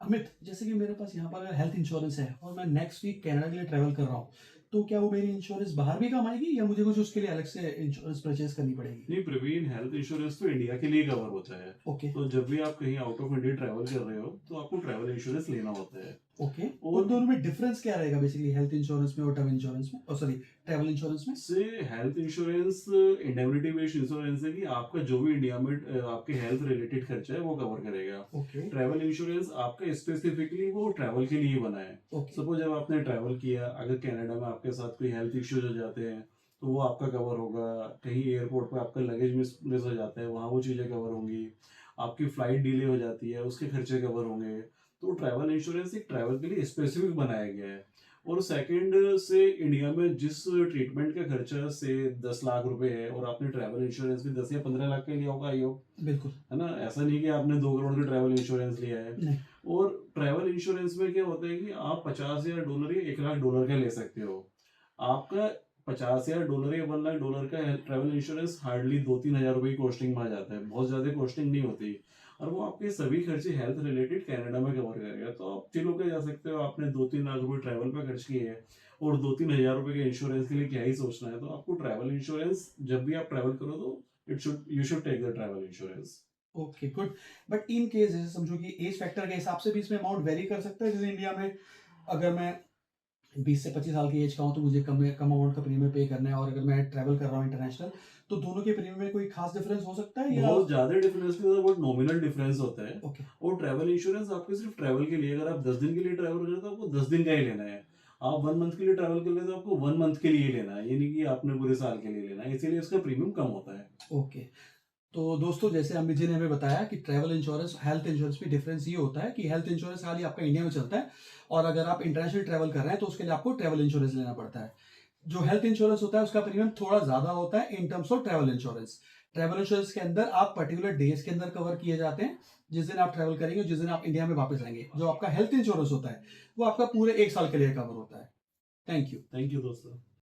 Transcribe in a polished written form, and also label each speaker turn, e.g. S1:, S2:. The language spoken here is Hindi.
S1: अमित, जैसे कि मेरे पास यहाँ पर हेल्थ इंश्योरेंस है और मैं नेक्स्ट वीक कनाडा के लिए ट्रैवल कर रहा हूँ, तो क्या वो मेरी इंश्योरेंस बाहर भी काम आएगी या मुझे कुछ उसके लिए अलग से इंश्योरेंस परचेज़ करनी पड़ेगी?
S2: नहीं, प्रवीण, हेल्थ इंश्योरेंस तो इंडिया के लिए कवर होता है।
S1: ओके,
S2: तो जब भी आप कहीं आउट ऑफ इंडिया ट्रैवल कर रहे हो तो आपको ट्रैवल इंश्योरेंस लेना होता है।
S1: ओके। उन
S2: और
S1: दोनों में डिफरेंस क्या रहेगा बेसिकली हेल्थ इंश्योरेंस में और टर्म इंश्योरेंस में? सॉरी, ट्रैवल इंश्योरेंस में?
S2: से health insurance indemnity based insurance है कि आपका जो भी इंडिया में आपके हेल्थ रिलेटेड खर्चा है वो कवर करेगा।
S1: ओके,
S2: ट्रैवल इंश्योरेंस आपका स्पेसिफिकली वो ट्रैवल के लिए बना है।
S1: ओके,
S2: सपोज जब आपने ट्रैवल किया, अगर कनाडा में आपके साथ कोई हेल्थ इश्यूज हो जाते हैं तो वो आपका कवर होगा। कहीं एयरपोर्ट पर आपका लगेज मिस हो जाता है, वहाँ वो चीज़ें कवर होंगी। आपकी फ्लाइट डिले हो जाती है, उसके खर्चे कवर होंगे। तो ट्रैवल इंश्योरेंस एक ट्रैवल के लिए स्पेसिफिक बनाया गया है। और सेकंड से इंडिया में जिस ट्रीटमेंट का खर्चा से 10 लाख रुपए है और आपने ट्रैवल इंश्योरेंस भी 10 या 15 लाख का लिया होगा, आई होप,
S1: बिल्कुल।
S2: है ना? ऐसा नहीं कि आपने 2 करोड़ का ट्रैवल इंश्योरेंस लिया है।
S1: नहीं,
S2: और ट्रैवल इंश्योरेंस में क्या होता है कि आप $50,000 या $1 लाख का ले सकते हो। आपका $50,000 या $1 लाख का ट्रैवल इंश्योरेंस हार्डली 2-3 हज़ार रुपए की कॉस्टिंग में आ जाता है, बहुत ज्यादा कॉस्टिंग नहीं होती। और वो आपके सभी खर्चे हेल्थ रिलेटेड कनाडा में कवर करेगा। तो आप चिल होकर जा सकते हो। आपने 2-3 लाख रुपए ट्रैवल पे खर्च किए हैं और 2-3 हज़ार रुपए के इंश्योरेंस के लिए क्या ही सोचना है। तो आपको ट्रैवल इंश्योरेंस जब भी आप ट्रैवल करो तो you should take the travel insurance.
S1: Okay, good. But in case जैसे समझो कि एज फैक्टर के हिसाब से भी इसमें अमाउंट वेरी कर सकता है, जैसे इंडिया में अगर मैं 20 से 25 साल की एज का हूँ तो मुझे कम कम अमाउंट का प्रीमियम पे करना है और अगर मैं ट्रैवल कर रहा हूँ इंटरनेशनल, तो दोनों के प्रीमियम में कोई खास डिफरेंस हो सकता है या?
S2: बहुत ज्यादा डिफरेंस नहीं होता, बहुत नॉमिनल डिफरेंस होता है।
S1: ओके,
S2: और ट्रैवल इंश्योरेंस आपके सिर्फ ट्रैवल के लिए, अगर आप 10 दिन के लिए ट्रैवल कर रहे हो तो आपको 10 दिन का ही लेना है। आप 1 मंथ के लिए ट्रैवल कर रहे हो तो आपको 1 मंथ के लिए लेना है, ये नहीं कि आपने पूरे साल के लिए लेना है। इसीलिए इसका प्रीमियम कम होता है।
S1: ओके। तो दोस्तों, जैसे अमित जी ने हमें बताया कि ट्रैवल इंश्योरेंस, हेल्थ इंश्योरेंस में डिफरेंस ये होता है कि हेल्थ इंश्योरेंस खाली आपका इंडिया में चलता है और अगर आप इंटरनेशनल ट्रैवल कर रहे हैं तो उसके लिए आपको ट्रैवल इंश्योरेंस लेना पड़ता है। जो हेल्थ इंश्योरेंस होता है उसका प्रीमियम थोड़ा ज्यादा होता है in terms of travel insurance. Travel insurance के अंदर आप पर्टिकुलर डेज के अंदर कवर किए जाते हैं, जिस दिन आप ट्रैवल करेंगे, जिस दिन आप इंडिया में वापस आएंगे। जो आपका हेल्थ इंश्योरेंस होता है वो आपका पूरे 1 साल के लिए कवर होता है। Thank you.
S2: थैंक यू दोस्तों।